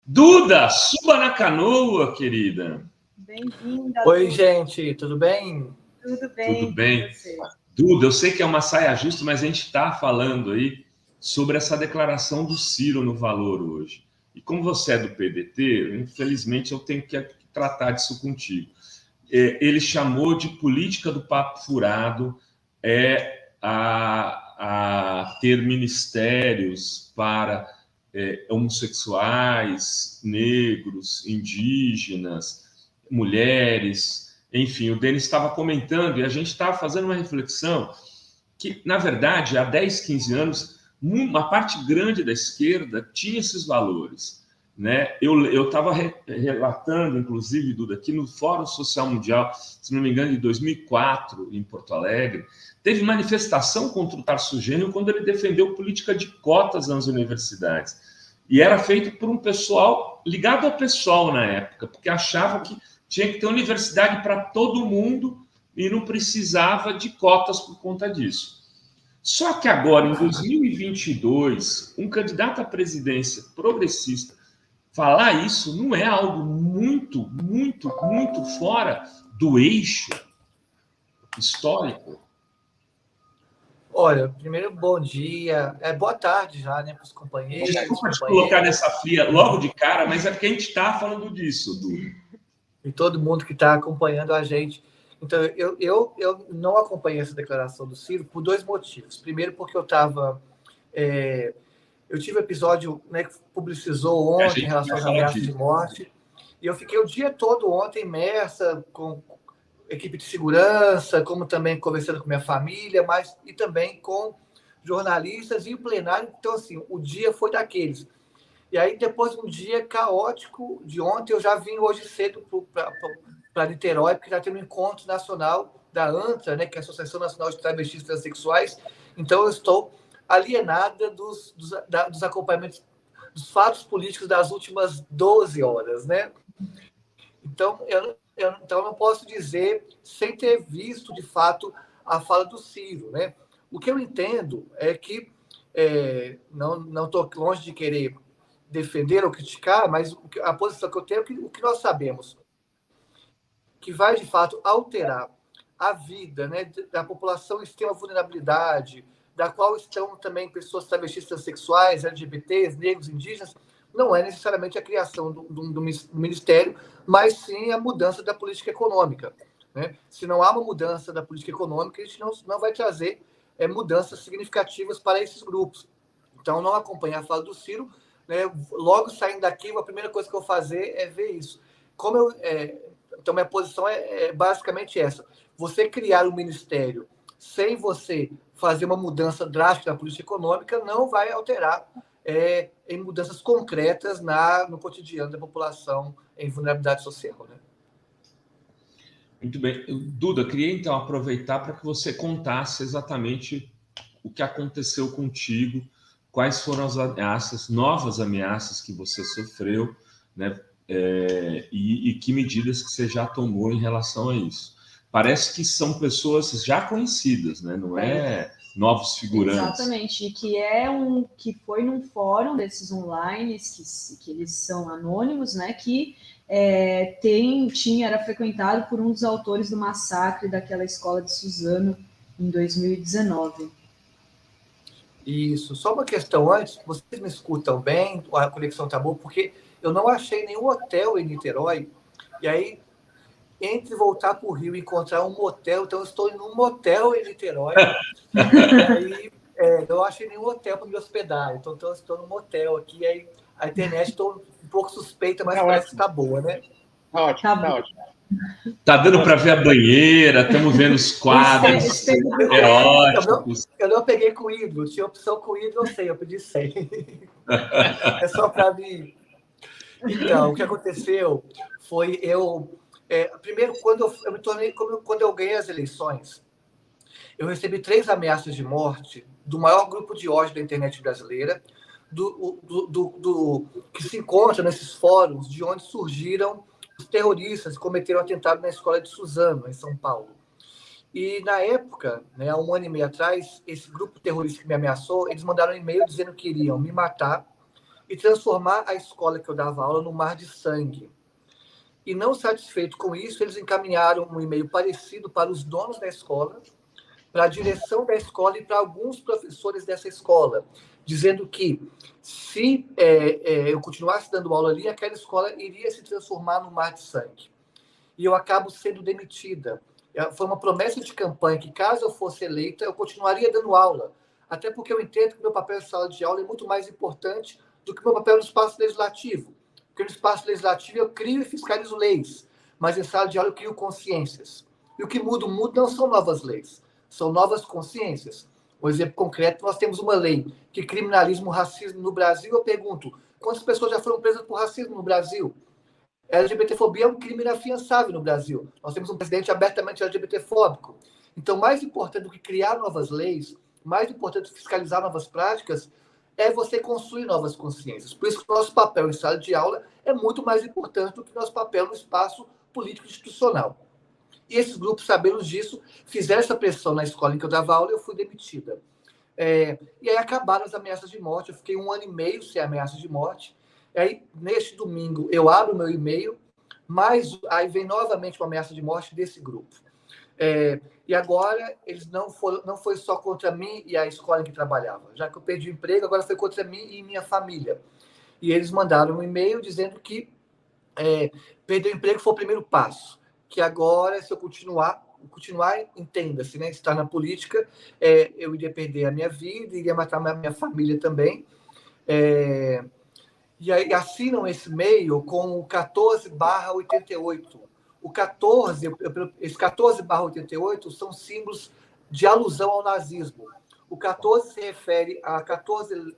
Duda, suba na canoa, querida. Bem-vinda. Oi, gente, tudo bem? Tudo bem. Tudo bem. Duda, eu sei que é uma saia justa, mas a gente está falando aí sobre essa declaração do Ciro no Valor hoje. E como você é do PDT, infelizmente eu tenho que tratar disso contigo. Ele chamou de política do papo furado a ter ministérios para homossexuais, negros, indígenas, mulheres, enfim, o Denis estava comentando e a gente estava fazendo uma reflexão que, na verdade, há 10, 15 anos, uma parte grande da esquerda tinha esses valores. Né? Eu estava relatando, inclusive, Duda, aqui no Fórum Social Mundial, se não me engano, de 2004, em Porto Alegre, teve manifestação contra o Tarso Genro quando ele defendeu política de cotas nas universidades. E era feito por um pessoal ligado ao PSOL na época, porque achava que tinha que ter universidade para todo mundo e não precisava de cotas por conta disso. Só que agora, em 2022, um candidato à presidência progressista falar isso não é algo muito, muito, muito fora do eixo histórico? Olha, primeiro, bom dia. Boa tarde já, né, para os companheiros. Desculpa te colocar nessa fria logo de cara, mas é porque a gente está falando disso, Dudu. E todo mundo que está acompanhando a gente. Então, eu não acompanhei essa declaração do Ciro por dois motivos. Primeiro, porque eu estava... eu tive um episódio, né, que publicizou ontem em relação às ameaças de morte. E eu fiquei o dia todo ontem imersa com equipe de segurança, como também conversando com minha família, e também com jornalistas e o plenário. Então, assim, o dia foi daqueles. E aí, depois de um dia caótico de ontem, eu já vim hoje cedo para Niterói, porque já tem um encontro nacional da ANTRA, né, que é a Associação Nacional de Travestis e Transsexuais. Então, eu estou alienada dos acompanhamentos, dos fatos políticos das últimas 12 horas, né? Então, eu não posso dizer sem ter visto, de fato, a fala do Ciro, né? O que eu entendo é que, não estou longe de querer defender ou criticar, mas a posição que eu tenho é o que nós sabemos, que vai, de fato, alterar a vida, né, da população em extrema vulnerabilidade, da qual estão também pessoas travestis, transexuais, LGBTs, negros, indígenas, não é necessariamente a criação do ministério, mas sim a mudança da política econômica. Né? Se não há uma mudança da política econômica, a gente não vai trazer mudanças significativas para esses grupos. Então, não acompanhar a fala do Ciro, né? Logo saindo daqui, a primeira coisa que eu vou fazer é ver isso. Então, minha posição é basicamente essa. Você criar um ministério sem você fazer uma mudança drástica na política econômica não vai alterar em mudanças concretas no cotidiano da população em vulnerabilidade social. Né? Muito bem. Duda, queria então aproveitar para que você contasse exatamente o que aconteceu contigo, quais foram as ameaças, novas ameaças que você sofreu, né? E que medidas que você já tomou em relação a isso. Parece que são pessoas já conhecidas, né? Não é novos figurantes. Exatamente, e que foi num fórum desses online, que eles são anônimos, né? Que era frequentado por um dos autores do massacre daquela escola de Suzano em 2019. Isso. Só uma questão antes, vocês me escutam bem? A conexão tá boa? Porque eu não achei nenhum hotel em Niterói, e aí, entre voltar para o Rio e encontrar um motel, então eu estou em um motel em Niterói, e aí eu não achei nenhum hotel para me hospedar, então eu estou num motel aqui, aí a internet estou um pouco suspeita, mas parece que está boa, né? Ótimo, tá ótimo. Tá dando para ver a banheira, estamos vendo os quadros eróticos. Eu não peguei com hidro, tinha opção com hidro, eu sei, eu pedi 100. É só para mim. Então, o que aconteceu foi primeiro, quando eu ganhei as eleições, eu recebi 3 ameaças de morte do maior grupo de ódio da internet brasileira, que se encontra nesses fóruns de onde surgiram os terroristas que cometeram atentado na escola de Suzano, em São Paulo. E, na época, né, há 1 ano e meio atrás, esse grupo terrorista que me ameaçou, eles mandaram um e-mail dizendo que iriam me matar e transformar a escola que eu dava aula num mar de sangue. E não satisfeito com isso, eles encaminharam um e-mail parecido para os donos da escola, para a direção da escola e para alguns professores dessa escola, dizendo que se eu continuasse dando aula ali, aquela escola iria se transformar num mar de sangue. E eu acabo sendo demitida. Foi uma promessa de campanha que, caso eu fosse eleita, eu continuaria dando aula. Até porque eu entendo que meu papel em sala de aula é muito mais importante do que meu papel no espaço legislativo. Porque no espaço legislativo eu crio e fiscalizo leis, mas em sala de aula eu crio consciências. E o que muda o mundo não são novas leis, são novas consciências. Um exemplo concreto, nós temos uma lei que criminaliza o racismo no Brasil. Eu pergunto, quantas pessoas já foram presas por racismo no Brasil? A LGBTfobia é um crime inafiançável no Brasil. Nós temos um presidente abertamente LGBTfóbico. Então, mais importante do que criar novas leis, mais importante do que fiscalizar novas práticas, é você construir novas consciências. Por isso que o nosso papel em sala de aula é muito mais importante do que o nosso papel no espaço político institucional. E esses grupos, sabendo disso, fizeram essa pressão na escola em que eu dava aula e eu fui demitida. E aí acabaram as ameaças de morte. Eu fiquei 1 ano e meio sem ameaça de morte. E aí, neste domingo, eu abro o meu e-mail, mas aí vem novamente uma ameaça de morte desse grupo. E agora, eles não foi só contra mim e a escola em que trabalhava. Já que eu perdi o emprego, agora foi contra mim e minha família. E eles mandaram um e-mail dizendo que perder o emprego foi o primeiro passo. Que agora, se eu continuar, entenda-se, né? Estar na política, eu iria perder a minha vida, iria matar a minha família também. E aí assinam esse e-mail com o 14/88. O 14, esse 14/88 são símbolos de alusão ao nazismo. O 14 se refere a 14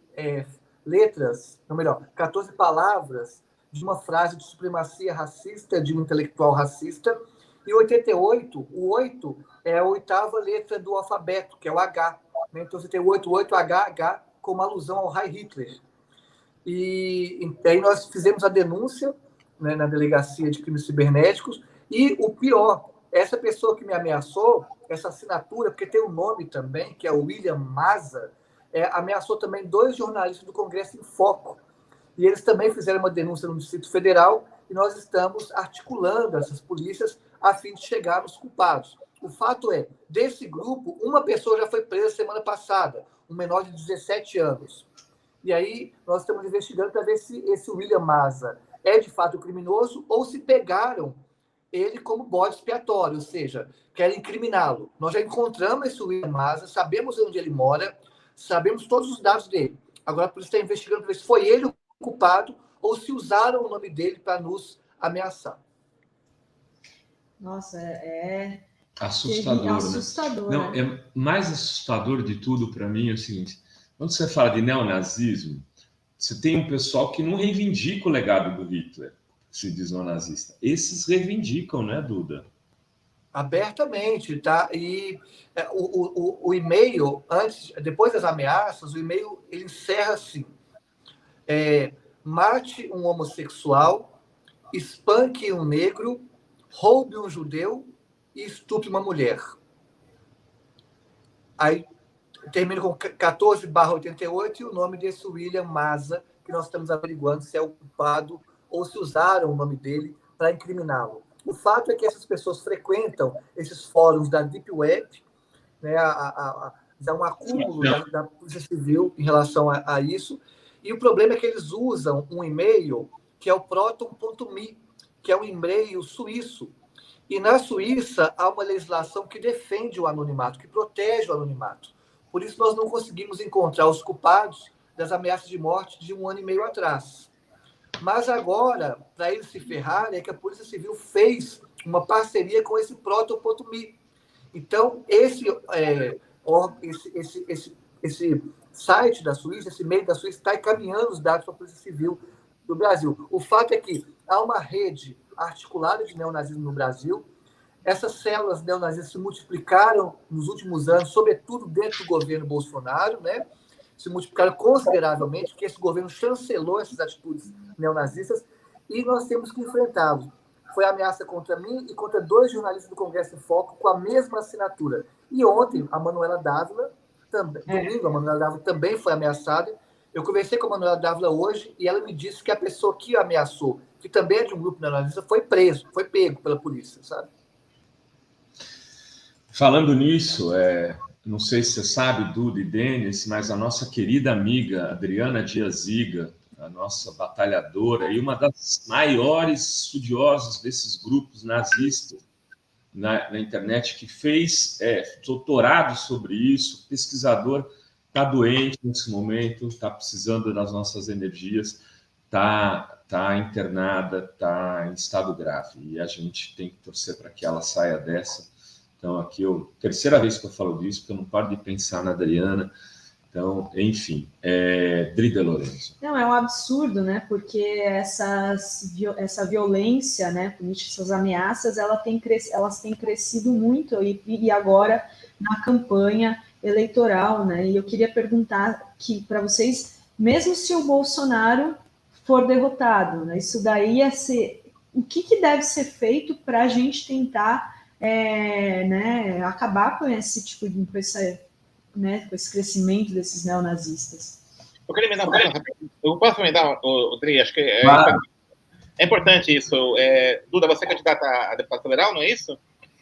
letras, ou melhor, 14 palavras de uma frase de supremacia racista, de um intelectual racista. E 88, o 8 é a 8ª letra do alfabeto, que é o H. Né? Então você tem 88HH como alusão ao Heil Hitler. E aí nós fizemos a denúncia, né, na Delegacia de Crimes Cibernéticos, e o pior, essa pessoa que me ameaçou, essa assinatura, porque tem um nome também, que é o William Maza, ameaçou também 2 jornalistas do Congresso em Foco. E eles também fizeram uma denúncia no Distrito Federal, e nós estamos articulando essas polícias a fim de chegar aos culpados. O fato é, desse grupo, uma pessoa já foi presa semana passada, um menor de 17 anos. E aí nós estamos investigando para ver se esse William Maza é de fato criminoso ou se pegaram ele como bode expiatório, ou seja, querem incriminá-lo. Nós já encontramos esse William Maza, sabemos onde ele mora, sabemos todos os dados dele. Agora a polícia está investigando para ver se foi ele o culpado ou se usaram o nome dele para nos ameaçar. Nossa, é assustador, assustador, né? Não, é mais assustador de tudo para mim é o seguinte: quando você fala de neonazismo, você tem um pessoal que não reivindica o legado do Hitler, se diz neonazista. Esses reivindicam, né, Duda? Abertamente, tá? E o e-mail, depois das ameaças, o e-mail ele encerra assim: mate um homossexual, espanque um negro, roube um judeu e estupre uma mulher. Aí termina com 14/88 e o nome desse William Maza, que nós estamos averiguando se é o culpado ou se usaram o nome dele para incriminá-lo. O fato é que essas pessoas frequentam esses fóruns da Deep Web, né, há um acúmulo da Polícia Civil em relação a isso, e o problema é que eles usam um e-mail que é o proton.me, que é um e-mail suíço. E na Suíça há uma legislação que defende o anonimato, que protege o anonimato. Por isso nós não conseguimos encontrar os culpados das ameaças de morte de 1 ano e meio atrás. Mas agora, para eles se ferrarem, é que a Polícia Civil fez uma parceria com esse proton.me. Então, esse site da Suíça, esse e-mail da Suíça, está encaminhando os dados para a Polícia Civil do Brasil. O fato é que há uma rede articulada de neonazismo no Brasil. Essas células neonazistas se multiplicaram nos últimos anos, sobretudo dentro do governo Bolsonaro, né? Se multiplicaram consideravelmente, porque esse governo chancelou essas atitudes neonazistas, e nós temos que enfrentá-los. Foi ameaça contra mim e contra 2 jornalistas do Congresso em Foco com a mesma assinatura. E ontem, a Manuela Dávila, domingo, a Manuela Dávila também foi ameaçada. Eu conversei com a Manuela Dávila hoje e ela me disse que a pessoa que ameaçou, que também é de um grupo neonazista, foi preso, foi pego pela polícia, sabe? Falando nisso, não sei se você sabe, Duda e Denis, mas a nossa querida amiga Adriana Dias Ziga, a nossa batalhadora e uma das maiores estudiosas desses grupos nazistas na internet, que fez doutorado sobre isso, pesquisador, está doente nesse momento, está precisando das nossas energias, está internada, está em estado grave, e a gente tem que torcer para que ela saia dessa. Então, aqui, terceira vez que eu falo disso, porque eu não paro de pensar na Adriana. Então, enfim, Drida Lourenço. Não, é um absurdo, né? Porque essa violência, né, política, essas ameaças, elas têm crescido muito e agora na campanha eleitoral, né? E eu queria perguntar para vocês, mesmo se o Bolsonaro for derrotado, né, isso daí o que deve ser feito para a gente tentar né, acabar com esse tipo de com esse crescimento desses neonazistas? Eu queria emendar um pouco. Eu posso emendar, Dri? Acho que é importante isso. Duda, você é candidata a deputada federal, não é isso?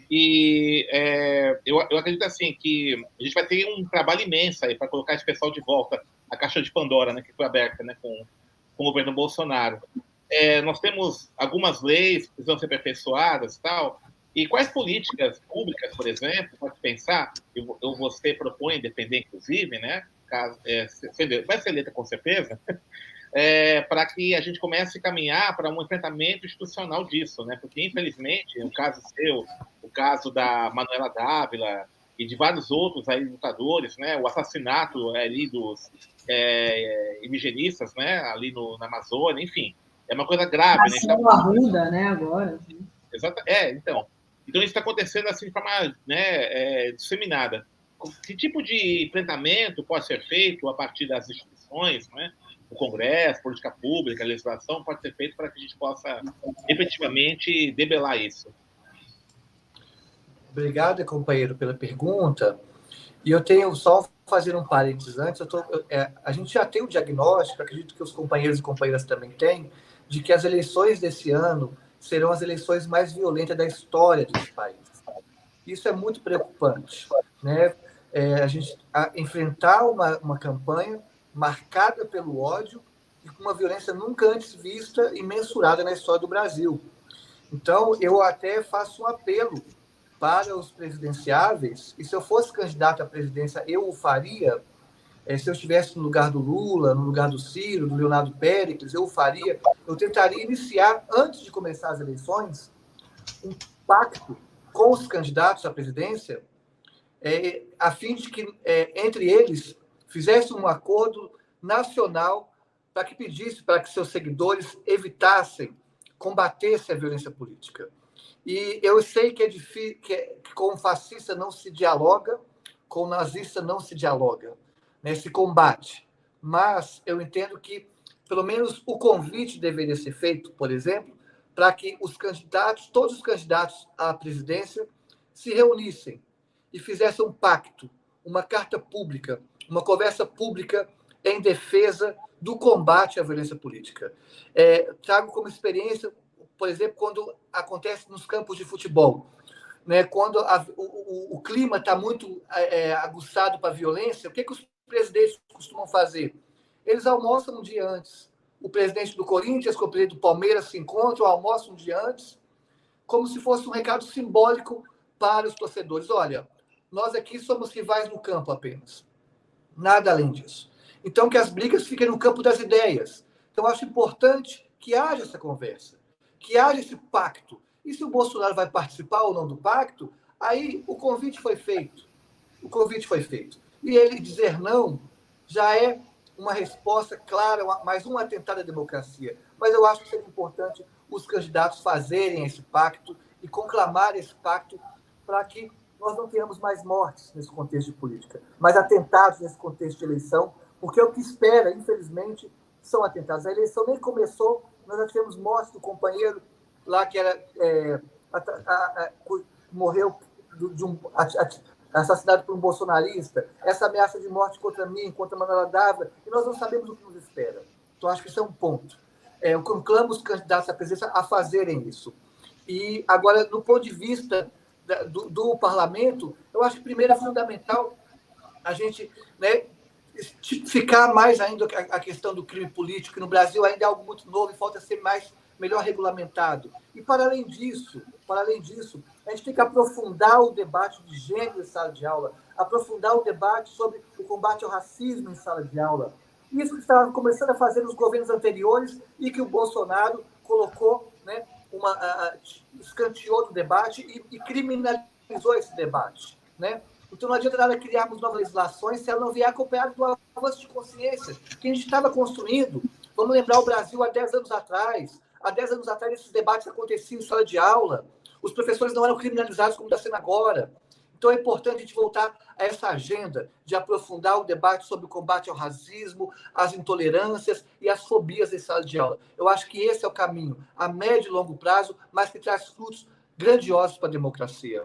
E eu acredito assim que a gente vai ter um trabalho imenso aí para colocar esse pessoal de volta à caixa de Pandora, né, que foi aberta, né, com o governo Bolsonaro. Nós temos algumas leis que precisam ser aperfeiçoadas e tal. E quais políticas públicas, por exemplo, pode pensar, você propõe defender, inclusive, né, caso, vai ser eleita com certeza, para que a gente comece a caminhar para um enfrentamento institucional disso, né? Porque, infelizmente, o caso seu, o caso da Manuela Dávila e de vários outros aí lutadores, né? O assassinato ali dos indigenistas, né? Ali na Amazônia, enfim, é uma coisa grave. Marcelo Arruda, né? Agora. Exato. Então isso está acontecendo assim de forma, né, disseminada. Que tipo de enfrentamento pode ser feito a partir das instituições, né? O Congresso, política pública, legislação, pode ser feito para que a gente possa efetivamente debelar isso? Obrigado, companheiro, pela pergunta. E eu tenho só fazer um parênteses antes. A gente já tem o diagnóstico, acredito que os companheiros e companheiras também têm, de que as eleições desse ano serão as eleições mais violentas da história desse país. Isso é muito preocupante, né? A gente enfrentar uma campanha marcada pelo ódio e com uma violência nunca antes vista e mensurada na história do Brasil. Então, eu até faço um apelo para os presidenciáveis, e se eu fosse candidato à presidência, eu o faria. Se eu estivesse no lugar do Lula, no lugar do Ciro, do Leonardo Péricles, eu o faria. Eu tentaria iniciar, antes de começar as eleições, um pacto com os candidatos à presidência, a fim de que, entre eles, fizessem um acordo nacional para que pedisse para que seus seguidores evitassem, combatessem a violência política. E eu sei que é difícil, que com o fascista não se dialoga, com o nazista não se dialoga, né, se combate. Mas eu entendo que, pelo menos, o convite deveria ser feito, por exemplo, para que todos os candidatos à presidência, se reunissem e fizessem um pacto, uma carta pública, uma conversa pública em defesa do combate à violência política. Trago como experiência, por exemplo, quando acontece nos campos de futebol, né? Quando o clima está muito aguçado para a violência, o que os presidentes costumam fazer? Eles almoçam um dia antes. O presidente do Corinthians com o presidente do Palmeiras se encontram, almoçam um dia antes, como se fosse um recado simbólico para os torcedores. Olha, nós aqui somos rivais no campo apenas. Nada além disso. Então, que as brigas fiquem no campo das ideias. Então, acho importante que haja essa conversa, que haja esse pacto. E se o Bolsonaro vai participar ou não do pacto, aí o convite foi feito. O convite foi feito. E ele dizer não já é uma resposta clara, mais um atentado à democracia. Mas eu acho que seria importante os candidatos fazerem esse pacto e conclamarem esse pacto para que nós não tenhamos mais mortes nesse contexto de política, mais atentados nesse contexto de eleição, porque o que espera, infelizmente, são atentados. A eleição nem começou, nós já tivemos mortes do companheiro lá que era morreu assassinado por um bolsonarista, essa ameaça de morte contra mim, contra a Manuela Dávila, e nós não sabemos o que nos espera. Então, acho que isso é um ponto. Eu conclamo os candidatos à presidência a fazerem isso. E, agora, do ponto de vista do parlamento, eu acho que, primeiro, é fundamental a gente, né, tipificar mais ainda a questão do crime político, que no Brasil ainda é algo muito novo e falta ser melhor regulamentado. E, para além disso, a gente tem que aprofundar o debate de gênero em sala de aula, aprofundar o debate sobre o combate ao racismo em sala de aula. Isso que estava começando a fazer nos governos anteriores e que o Bolsonaro colocou, né, escanteou do debate e criminalizou esse debate, né? Então, não adianta nada criarmos novas legislações se ela não vier acompanhada do avanço de consciência que a gente estava construindo. Vamos lembrar o Brasil há 10 anos atrás. Há 10 anos atrás, esses debates aconteciam em sala de aula. Os professores não eram criminalizados como está sendo agora. Então, é importante a gente voltar a essa agenda de aprofundar o debate sobre o combate ao racismo, as intolerâncias e as fobias em sala de aula. Eu acho que esse é o caminho, a médio e longo prazo, mas que traz frutos grandiosos para a democracia.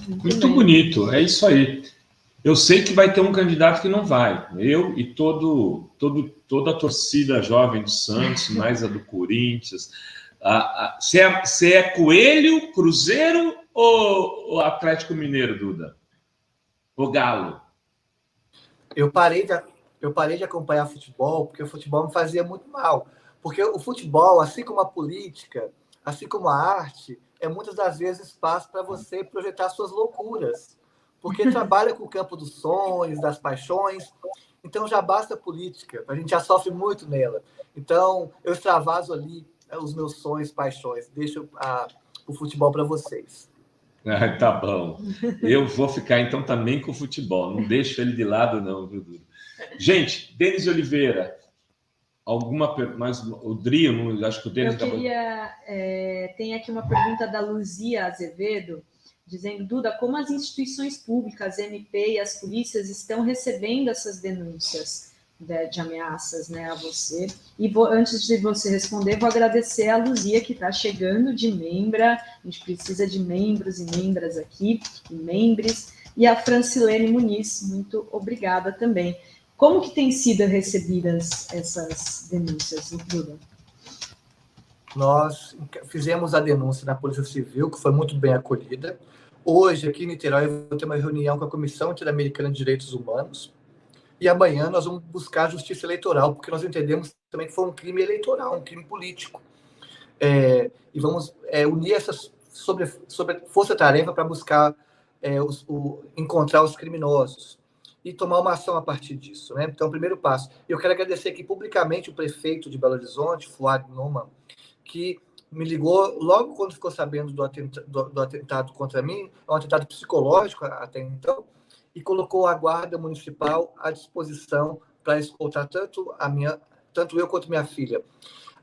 Muito bonito, é isso aí. Eu sei que vai ter um candidato que não vai. Eu e toda a torcida jovem do Santos, mais a do Corinthians. Você é Coelho, Cruzeiro ou Atlético Mineiro, Duda? Ou Galo? Eu parei de acompanhar futebol porque o futebol me fazia muito mal. Porque o futebol, assim como a política, assim como a arte, é muitas das vezes espaço para você projetar suas loucuras. Porque trabalha com o campo dos sonhos, das paixões. Então, já basta a política. A gente já sofre muito nela. Então, eu extravaso ali os meus sonhos, paixões. Deixo o futebol para vocês. Tá bom. Eu vou ficar, então, também com o futebol. Não deixo ele de lado, não, viu, Duda? Gente, Denis Oliveira, alguma pergunta? Mas o Drio, acho que o Denis... Tem aqui uma pergunta da Luzia Azevedo, dizendo, Duda, como as instituições públicas, MP e as polícias estão recebendo essas denúncias de ameaças, né, a você? E antes de você responder, vou agradecer a Luzia, que está chegando de membra, a gente precisa de membros e membras aqui, e membres, e a Francilene Muniz, muito obrigada também. Como que têm sido recebidas essas denúncias, Duda? Nós fizemos a denúncia na Polícia Civil, que foi muito bem acolhida. Hoje, aqui em Niterói, eu vou ter uma reunião com a Comissão Interamericana de Direitos Humanos. E amanhã nós vamos buscar a justiça eleitoral, porque nós entendemos também que foi um crime eleitoral, um crime político. E vamos unir essas sobre força-tarefa para buscar encontrar os criminosos e tomar uma ação a partir disso, né? Então, o primeiro passo. Eu quero agradecer aqui publicamente o prefeito de Belo Horizonte, Fuad Numan, que me ligou logo quando ficou sabendo do atentado contra mim, é um atentado psicológico até então, e colocou a Guarda Municipal à disposição para escoltar tanto eu quanto minha filha.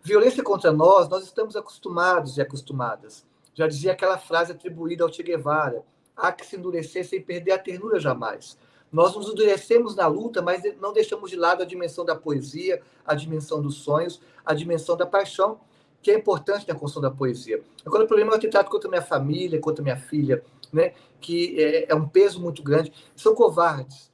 Violência contra nós estamos acostumados e acostumadas. Já dizia aquela frase atribuída ao Che Guevara, há que se endurecer sem perder a ternura jamais. Nós nos endurecemos na luta, mas não deixamos de lado a dimensão da poesia, a dimensão dos sonhos, a dimensão da paixão, que é importante na construção da poesia. Agora, o problema é o atentado contra minha família, contra minha filha, né? Que é um peso muito grande. São covardes.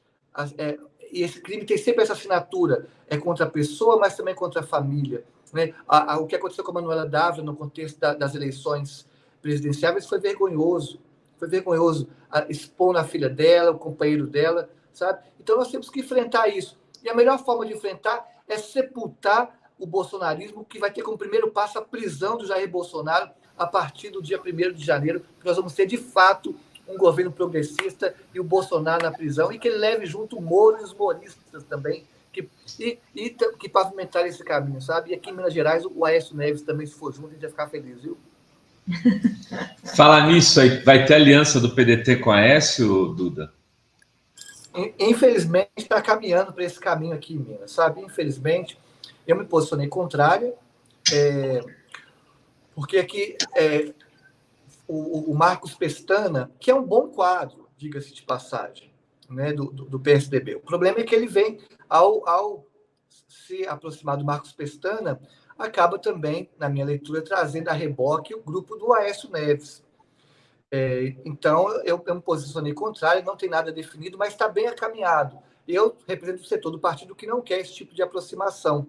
E esse crime tem sempre essa assinatura. É contra a pessoa, mas também contra a família. Né? O que aconteceu com a Manuela Dávila no contexto das eleições presidenciais foi vergonhoso. Foi vergonhoso expor na filha dela, o companheiro dela, sabe? Então, nós temos que enfrentar isso. E a melhor forma de enfrentar é sepultar o bolsonarismo, que vai ter como primeiro passo a prisão do Jair Bolsonaro a partir do dia 1º de janeiro, que nós vamos ter, de fato, um governo progressista e o Bolsonaro na prisão, e que ele leve junto o Moro e os moristas também, que pavimentarem esse caminho, sabe? E aqui em Minas Gerais, o Aécio Neves também, se for junto, a gente vai ficar feliz, viu? Falar nisso aí, vai ter aliança do PDT com a Aécio, Duda? Infelizmente, está caminhando para esse caminho aqui em Minas, sabe? Infelizmente, eu me posicionei contrária, porque aqui o Marcos Pestana, que é um bom quadro, diga-se de passagem, né, do PSDB. O problema é que ele vem, ao se aproximar do Marcos Pestana, acaba também, na minha leitura, trazendo a reboque o grupo do Aécio Neves. Então, eu me posicionei contrário, não tem nada definido, mas está bem acaminhado. Eu represento o setor do partido que não quer esse tipo de aproximação,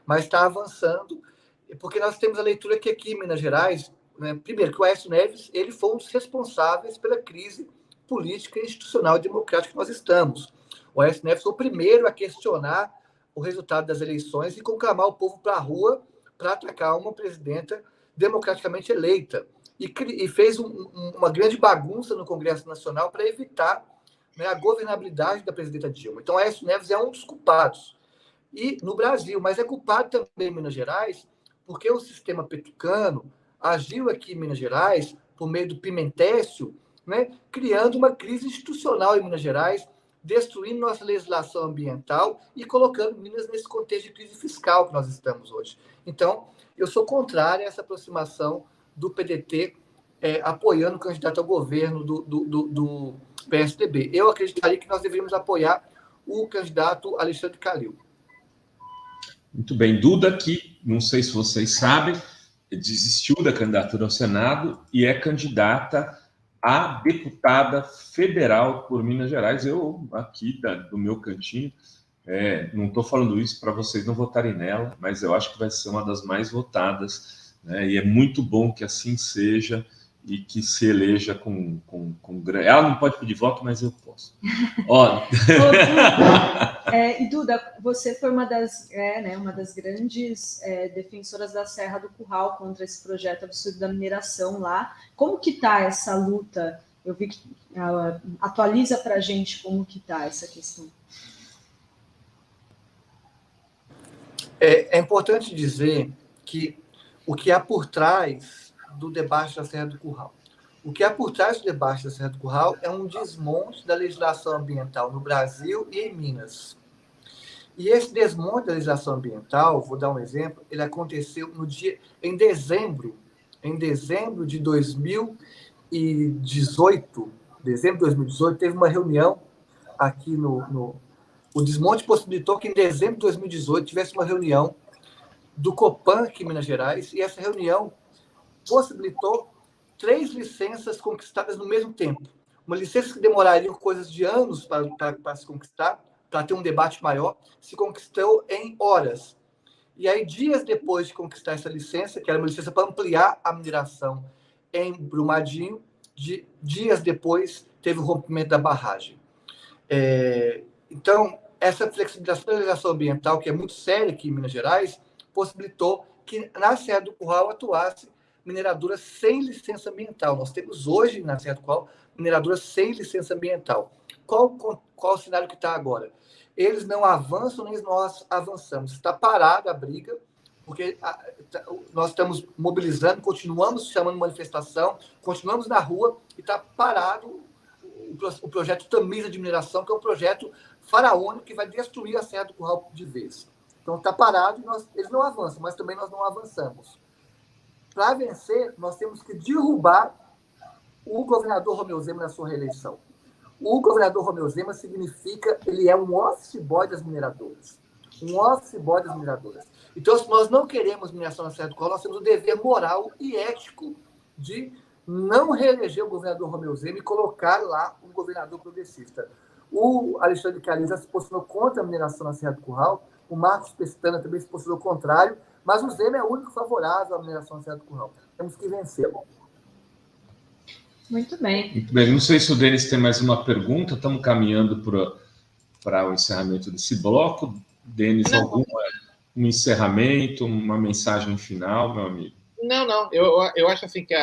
mas está avançando, porque nós temos a leitura que aqui em Minas Gerais, né, primeiro, que o Aécio Neves ele foi um dos responsáveis pela crise política, institucional e democrática que nós estamos. O Aécio Neves foi o primeiro a questionar o resultado das eleições e conclamar o povo para a rua para atacar uma presidenta democraticamente eleita. E fez uma grande bagunça no Congresso Nacional para evitar, né, a governabilidade da presidenta Dilma. Então, Aécio Neves é um dos culpados. E no Brasil, mas é culpado também em Minas Gerais, porque o sistema petucano agiu aqui em Minas Gerais, por meio do Pimentécio, né, criando uma crise institucional em Minas Gerais, destruindo nossa legislação ambiental e colocando Minas nesse contexto de crise fiscal que nós estamos hoje. Então, eu sou contrário a essa aproximação do PDT apoiando o candidato ao governo do PSDB. Eu acreditaria que nós deveríamos apoiar o candidato Alexandre Calil. Muito bem. Duda, que não sei se vocês sabem, desistiu da candidatura ao Senado e é candidata a deputada federal por Minas Gerais. Eu, aqui do meu cantinho, não estou falando isso para vocês não votarem nela, mas eu acho que vai ser uma das mais votadas, né? E é muito bom que assim seja e que se eleja com ela não pode pedir voto, mas eu posso. Ó. E Duda, você foi uma das grandes defensoras da Serra do Curral contra esse projeto absurdo da mineração lá. Como que está essa luta? Eu vi que atualiza para a gente como que está essa questão. É importante dizer que o que há por trás do debate da Serra do Curral. O que há por trás do debate da Serra do Curral é um desmonte da legislação ambiental no Brasil e em Minas. E esse desmonte da legislação ambiental, vou dar um exemplo, ele aconteceu em dezembro de 2018. Dezembro de 2018, teve uma reunião aqui o desmonte possibilitou que em dezembro de 2018 tivesse uma reunião do Copan aqui em Minas Gerais, e essa reunião possibilitou 3 licenças conquistadas no mesmo tempo. Uma licença que demoraria coisas de anos para se conquistar, para ter um debate maior, se conquistou em horas. E aí, dias depois de conquistar essa licença, que era uma licença para ampliar a mineração em Brumadinho, dias depois teve o rompimento da barragem. Então, essa flexibilização da legislação ambiental, que é muito séria aqui em Minas Gerais, possibilitou que na Serra do Curral atuasse mineradoras sem licença ambiental. Nós temos hoje na Serra do Curral mineradoras sem licença ambiental. Qual o cenário que está agora? Eles não avançam, nem nós avançamos. Está parada a briga, porque nós estamos mobilizando, continuamos chamando manifestação, continuamos na rua e está parado o projeto Tamisa de Mineração, que é um projeto faraônico que vai destruir a Serra do Curral de vez. Então está parado e eles não avançam, mas também nós não avançamos. Para vencer, nós temos que derrubar o governador Romeu Zema na sua reeleição. O governador Romeu Zema significa, ele é um office boy das mineradoras. Um office boy das mineradoras. Então, se nós não queremos mineração na Serra do Curral, nós temos o dever moral e ético de não reeleger o governador Romeu Zema e colocar lá um governador progressista. O Alexandre Calil já se posicionou contra a mineração na Serra do Curral, o Marcos Pestana também se posicionou contrário, mas o Zema é o único favorável à mineração na Serra do Curral. Temos que vencê-lo. Muito bem. Muito bem. Não sei se o Denis tem mais uma pergunta. Estamos caminhando para o encerramento desse bloco. Denis, algum encerramento, uma mensagem final, meu amigo? Não. Eu acho assim que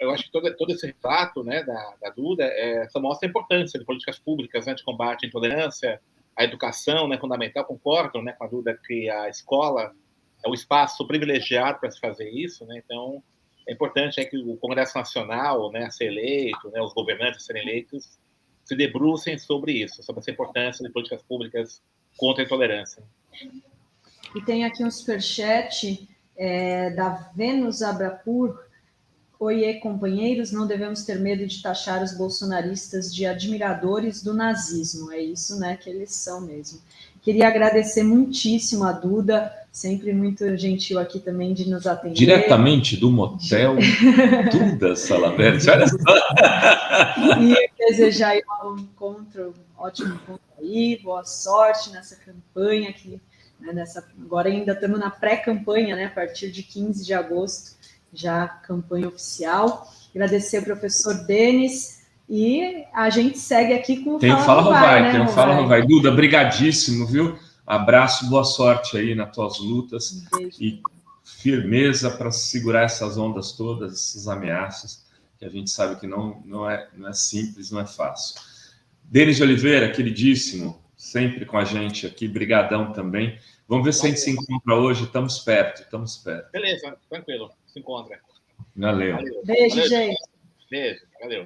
eu acho que todo esse relato, né, da Duda só mostra a importância de políticas públicas, né, de combate à intolerância, a educação, né, fundamental. Concordo, né, com a Duda que a escola é o espaço privilegiado para se fazer isso, né? Então é importante que o Congresso Nacional, né, a ser eleito, né, os governantes a serem eleitos, se debrucem sobre isso, sobre essa importância de políticas públicas contra a intolerância. E tem aqui um superchat da Vênus Abrapur. Oiê, companheiros, não devemos ter medo de taxar os bolsonaristas de admiradores do nazismo. É isso, né, que eles são mesmo. Queria agradecer muitíssimo a Duda. sempre muito gentil aqui também de nos atender. Diretamente do motel Duda Salabert, olha só. E desejar aí um ótimo encontro aí, boa sorte nessa campanha aqui, né, agora ainda estamos na pré-campanha, né, a partir de 15 de agosto, já campanha oficial. Agradecer ao professor Denis e a gente segue aqui com o Fala Rovai, né, tem o Fala Rovai. Duda, brigadíssimo, viu? Abraço, boa sorte aí nas tuas lutas e firmeza para segurar essas ondas todas, essas ameaças, que a gente sabe que não é simples, não é fácil. Denis de Oliveira, queridíssimo, sempre com a gente aqui, brigadão também. Vamos ver se a gente se encontra hoje, estamos perto. Beleza, tranquilo, se encontra. Valeu. Beijo, gente. Beijo, valeu.